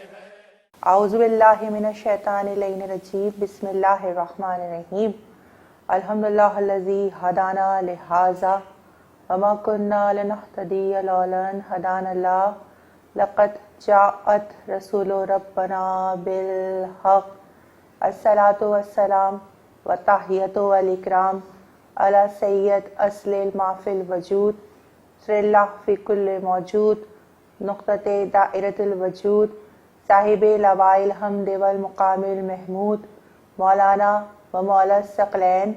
اعوذ باللہ من الشیطان الرجیم بسم اللہ الرحمن الرحیم الحمدللہ الذی ہدانا لہذا وما كنا لنهتدی لولا ان ہدانا اللہ لقد جاءت رسول ربنا بالحق الصلاۃ والسلام والتحیۃ والاکرام علی سید اصل ما فی الوجود سر اللہ فی کل موجود نقطۃ دائرۃ الوجود صاحب لواء الحمد والمقام المحمود مولانا و مولا الثقلین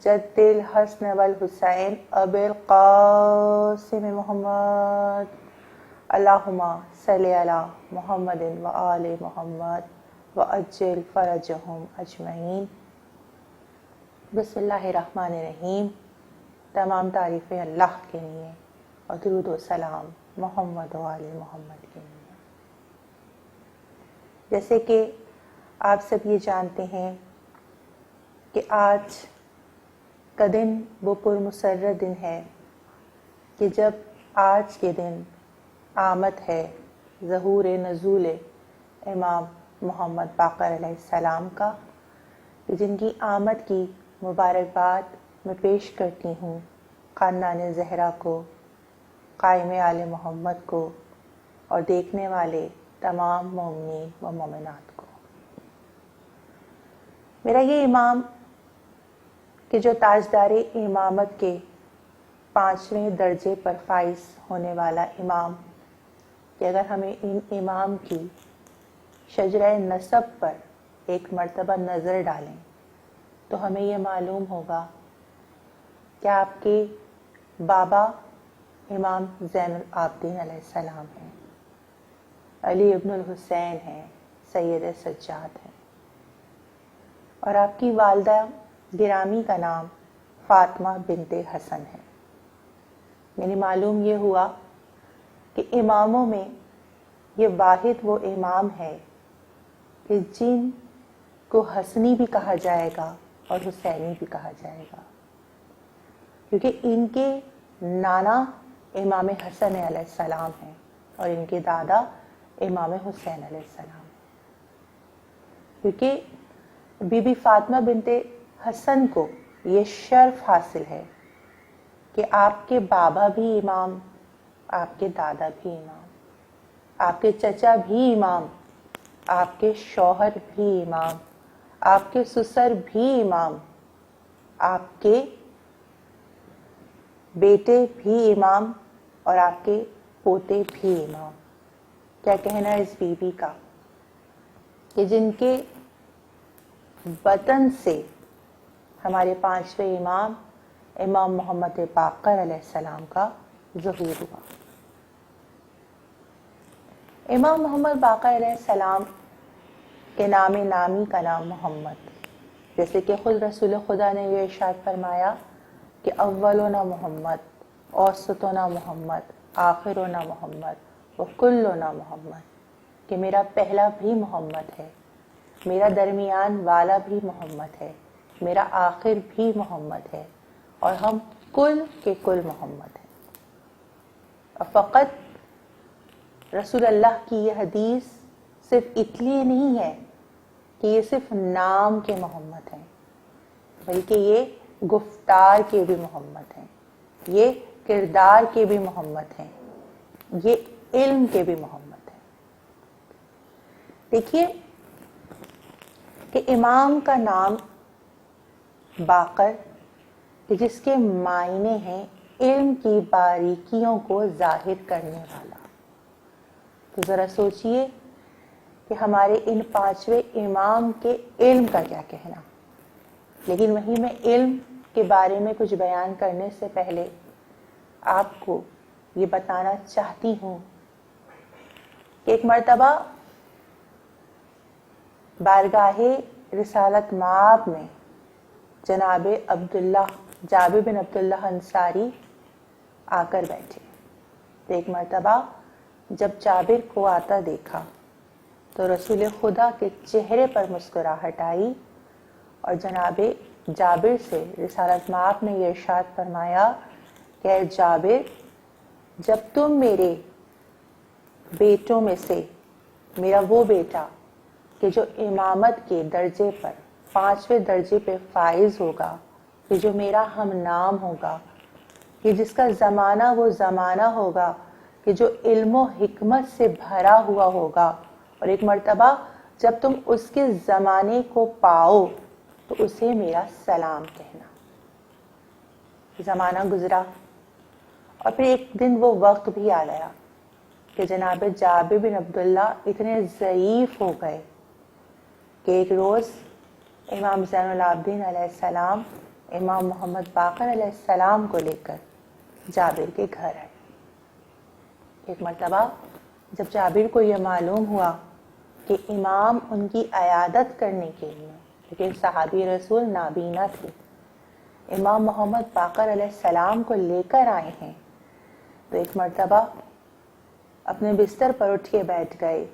جد الحسن والحسین ابی القاسم محمد اللہم صلی علی محمد و آل محمد وعجل فرجہم اجمعین۔ بسم اللہ الرحمن الرحیم۔ تمام تعریفیں اللہ کے لیے اور درود و سلام محمد و آل محمد کے لیے۔ جیسے کہ آپ سب یہ جانتے ہیں کہ آج کا دن وہ پرمسرت دن ہے کہ جب آج کے دن آمد ہے ظہور نزول امام محمد باقر علیہ السلام کا، جن کی آمد کی مبارکباد میں پیش کرتی ہوں خاندان زہرا کو، قائم آل محمد کو اور دیکھنے والے تمام مومنین و مومنات کو۔ میرا یہ امام کہ جو تاجدار امامت کے 5ویں درجے پر فائز ہونے والا امام، کہ اگر ہمیں ان امام کی شجرہ نسب پر ایک مرتبہ نظر ڈالیں تو ہمیں یہ معلوم ہوگا کہ آپ کے بابا امام زین العابدین علیہ السلام ہیں، علی ابن الحسین ہیں، سید سجاد ہیں، اور آپ کی والدہ گرامی کا نام فاطمہ بنت حسن ہے۔ یعنی معلوم یہ ہوا کہ اماموں میں یہ واحد وہ امام ہے کہ جن کو حسنی بھی کہا جائے گا اور حسینی بھی کہا جائے گا، کیونکہ ان کے نانا امام حسن علیہ السلام ہیں اور ان کے دادا امام حسین علیہ السلام، کیونکہ بی بی فاطمہ بنت حسن کو یہ شرف حاصل ہے کہ آپ کے بابا بھی امام، آپ کے دادا بھی امام، آپ کے چچا بھی امام، آپ کے شوہر بھی امام، آپ کے سسر بھی امام، آپ کے بیٹے بھی امام اور آپ کے پوتے بھی امام۔ کیا کہنا ہے اس بی بی کا کہ جن کے وطن سے ہمارے 5ویں امام امام محمد باقر علیہ السلام کا ظہور ہوا۔ امام محمد باقر علیہ السلام کے نام نامی کا نام محمد، جیسے کہ خود رسول خدا نے یہ ارشاد فرمایا کہ اولنا محمد، اوسطنا محمد، آخرنا محمد وکلنا محمد، کہ میرا پہلا بھی محمد ہے، میرا درمیان والا بھی محمد ہے، میرا آخر بھی محمد ہے، اور ہم کل کے کل محمد ہیں۔ اور فقط رسول اللہ کی یہ حدیث صرف اس لیے نہیں ہے کہ یہ صرف نام کے محمد ہیں، بلکہ یہ گفتار کے بھی محمد ہیں، یہ کردار کے بھی محمد ہیں، یہ علم کے بھی محمد ہیں۔ دیکھیے کہ امام کا نام باقر، کہ جس کے معنی ہیں علم کی باریکیوں کو ظاہر کرنے والا۔ تو ذرا سوچئے کہ ہمارے ان 5ویں امام کے علم کا کیا کہنا۔ لیکن وہیں میں علم کے بارے میں کچھ بیان کرنے سے پہلے آپ کو یہ بتانا چاہتی ہوں کہ ایک مرتبہ بارگاہ رسالت مآب میں جناب جابر بن عبداللہ انصاری آ کر بیٹھے۔ تو ایک مرتبہ جب جابر کو آتا دیکھا تو رسول خدا کے چہرے پر مسکراہٹ آئی، اور جناب جابر سے رسالت مآب نے یہ ارشاد فرمایا کہ اے جابر، جب تم میرے بیٹوں میں سے میرا وہ بیٹا کہ جو امامت کے درجے پر 5ویں درجے پہ فائز ہوگا، کہ جو میرا ہم نام ہوگا، کہ جس کا زمانہ وہ زمانہ ہوگا کہ جو علم و حکمت سے بھرا ہوا ہوگا، اور ایک مرتبہ جب تم اس کے زمانے کو پاؤ تو اسے میرا سلام کہنا۔ زمانہ گزرا اور پھر ایک دن وہ وقت بھی آ گیا کہ جناب جابر بن عبداللہ اتنے ضعیف ہو گئے کہ ایک روز امام زین العابدین علیہ السلام امام محمد باقر علیہ السلام کو لے کر جابر کے گھر آئے۔ ایک مرتبہ جب جابر کو یہ معلوم ہوا کہ امام ان کی عیادت کرنے کے لیے، لیکن صحابی رسول نابینا تھے، امام محمد باقر علیہ السلام کو لے کر آئے ہیں، تو ایک مرتبہ اپنے بستر پر اٹھ کے بیٹھ گئے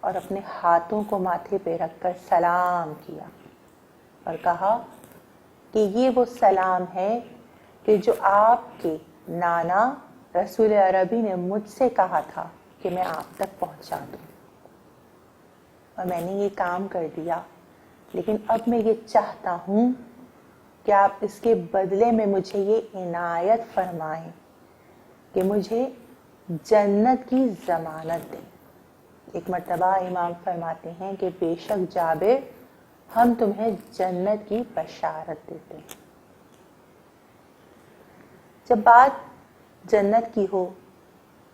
اور اپنے ہاتھوں کو ماتھے پہ رکھ کر سلام کیا اور کہا کہ یہ وہ سلام ہے کہ جو آپ کے نانا رسول عربی نے مجھ سے کہا تھا کہ میں آپ تک پہنچا دوں، اور میں نے یہ کام کر دیا، لیکن اب میں یہ چاہتا ہوں کہ آپ اس کے بدلے میں مجھے یہ عنایت فرمائیں کہ مجھے جنت کی ضمانت دیں۔ ایک مرتبہ امام فرماتے ہیں کہ بے شک جابر، ہم تمہیں جنت کی بشارت دیتے ہیں۔ جب بات جنت کی ہو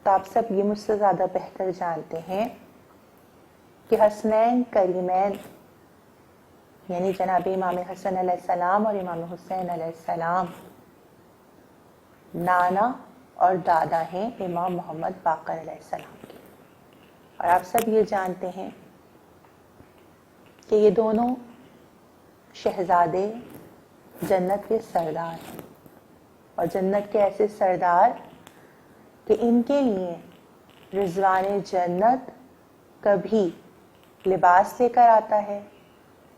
تو آپ سب یہ مجھ سے زیادہ بہتر جانتے ہیں کہ حسنین کریمین یعنی جناب امام حسن علیہ السلام اور امام حسین علیہ السلام نانا اور دادا ہیں امام محمد باقر علیہ السلام کے، اور آپ سب یہ جانتے ہیں کہ یہ دونوں شہزادے جنت کے سردار ہیں، اور جنت کے ایسے سردار کہ ان کے لیے رضوان جنت کبھی لباس لے کر آتا ہے،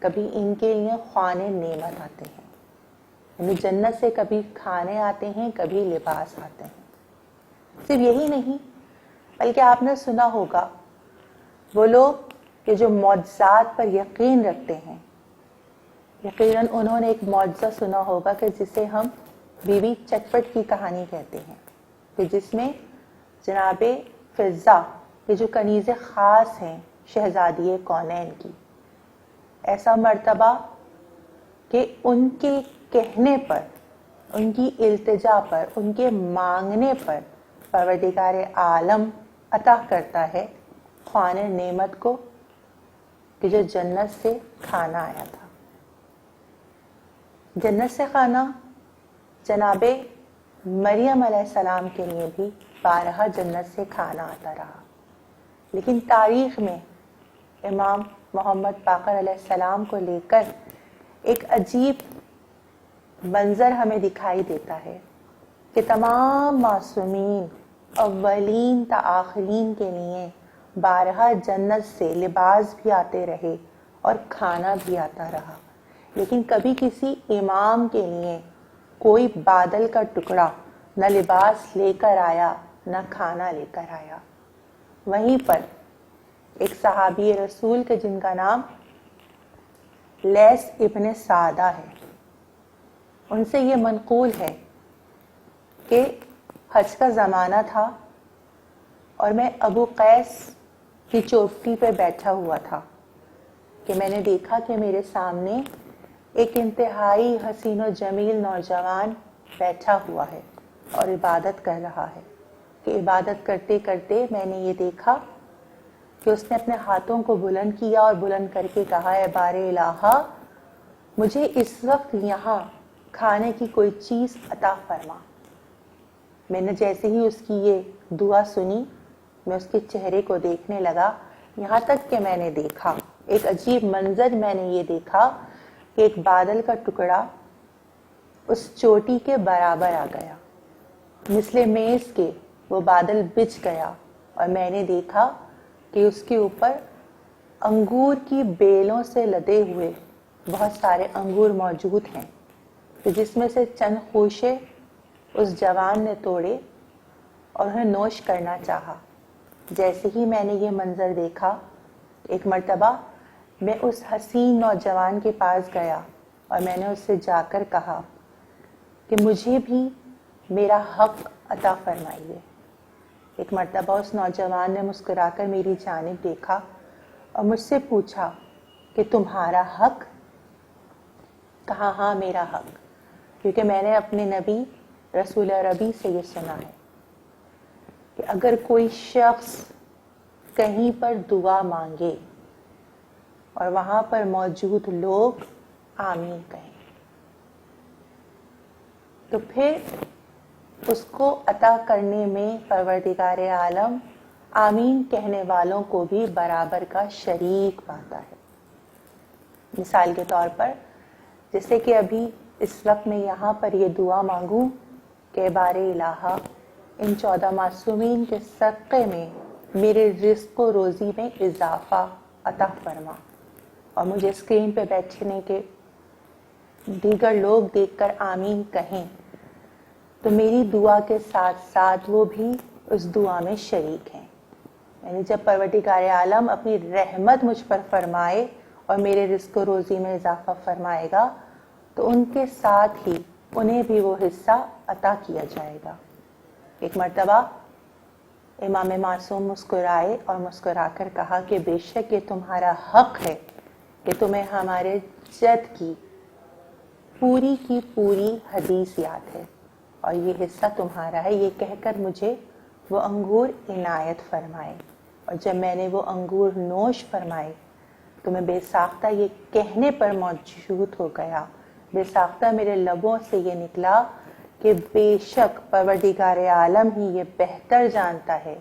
کبھی ان کے لیے خوانے نعمت آتے ہیں، یعنی جنت سے کبھی کھانے آتے ہیں، کبھی لباس آتے ہیں۔ صرف یہی نہیں بلکہ آپ نے سنا ہوگا وہ لوگ کہ جو معجزات پر یقین رکھتے ہیں، یقیناً انہوں نے ایک معجزہ سنا ہوگا کہ جسے ہم بی بی چٹپٹ کی کہانی کہتے ہیں، کہ جس میں جناب فضہ کے جو کنیز خاص ہیں شہزادی کونین کی، ایسا مرتبہ کہ ان کے کہنے پر، ان کی التجا پر، ان کے مانگنے پر پروردگار عالم عطا کرتا ہے خوان نعمت کو کہ جو جنت سے کھانا آیا تھا۔ جنت سے کھانا جناب مریم علیہ السلام کے لیے بھی بارہا جنت سے کھانا آتا رہا، لیکن تاریخ میں امام محمد باقر علیہ السلام کو لے کر ایک عجیب منظر ہمیں دکھائی دیتا ہے کہ تمام معصومین اولین تا آخرین کے لیے بارہا جنت سے لباس بھی آتے رہے اور کھانا بھی آتا رہا، لیکن کبھی کسی امام کے لیے کوئی بادل کا ٹکڑا نہ لباس لے کر آیا نہ کھانا لے کر آیا۔ وہیں پر ایک صحابی رسول کے جن کا نام لیث ابن سعدہ ہے، ان سے یہ منقول ہے کہ حج کا زمانہ تھا اور میں ابو قیس کی چوٹی پہ بیٹھا ہوا تھا کہ میں نے دیکھا کہ میرے سامنے ایک انتہائی حسین و جمیل نوجوان بیٹھا ہوا ہے اور عبادت کر رہا ہے، کہ عبادت کرتے کرتے میں نے یہ دیکھا کہ اس نے اپنے ہاتھوں کو بلند کیا اور بلند کر کے کہا، اے بار الہا، مجھے اس وقت یہاں کھانے کی کوئی چیز عطا فرما۔ میں نے جیسے ہی اس کی یہ دعا سنی، میں اس کے چہرے کو دیکھنے لگا، یہاں تک کہ میں نے دیکھا ایک عجیب منظر، میں نے یہ دیکھا کہ ایک بادل کا ٹکڑا اس چوٹی کے برابر آ گیا، مثل میز کے وہ بادل بچھ گیا، اور میں نے دیکھا کہ اس کے اوپر انگور کی بیلوں سے لدے ہوئے بہت سارے انگور موجود ہیں، کہ جس میں سے چند خوشے اس جوان نے توڑے اور انہیں نوش کرنا چاہا۔ جیسے ہی میں نے یہ منظر دیکھا ایک مرتبہ میں اس حسین نوجوان کے پاس گیا اور میں نے اس سے جا کر کہا کہ مجھے بھی میرا حق عطا فرمائیے۔ ایک مرتبہ اس نوجوان نے مسکرا کر میری جانب دیکھا اور مجھ سے پوچھا کہ تمہارا حق؟ کہا ہاں میرا حق، کیونکہ میں نے اپنے نبی رسول عربی سے یہ سنا ہے کہ اگر کوئی شخص کہیں پر دعا مانگے اور وہاں پر موجود لوگ آمین کہیں تو پھر اس کو عطا کرنے میں پروردگار عالم آمین کہنے والوں کو بھی برابر کا شریک پاتا ہے۔ مثال کے طور پر جیسے کہ ابھی اس وقت میں یہاں پر یہ دعا مانگوں کہ بار الہ ان 14 معصومین کے صدقے میں میرے رزق و روزی میں اضافہ عطا فرما، اور مجھے اسکرین پہ بیٹھنے کے دیگر لوگ دیکھ کر آمین کہیں تو میری دعا کے ساتھ ساتھ وہ بھی اس دعا میں شریک ہیں۔ یعنی جب پروردگار عالم اپنی رحمت مجھ پر فرمائے اور میرے رزق و روزی میں اضافہ فرمائے گا تو ان کے ساتھ ہی انہیں بھی وہ حصہ عطا کیا جائے گا۔ ایک مرتبہ امام معصوم مسکرائے اور مسکرا کر کہا کہ بے شک یہ تمہارا حق ہے کہ تمہیں ہمارے جد کی پوری حدیث یاد ہے اور یہ حصہ تمہارا ہے، یہ کہہ کر مجھے وہ انگور عنایت فرمائے، اور جب میں نے وہ انگور نوش فرمائے تو میں بے ساختہ یہ کہنے پر موجود ہو گیا، بے ساختہ میرے لبوں سے یہ نکلا کہ بے شک پروردگار عالم ہی یہ بہتر جانتا ہے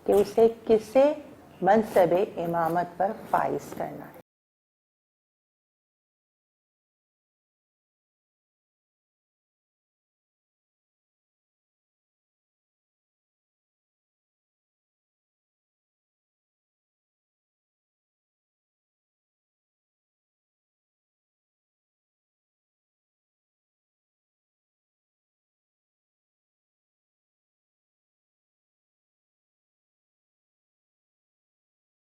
کہ اسے کسے منصب امامت پر فائز کرنا ہے۔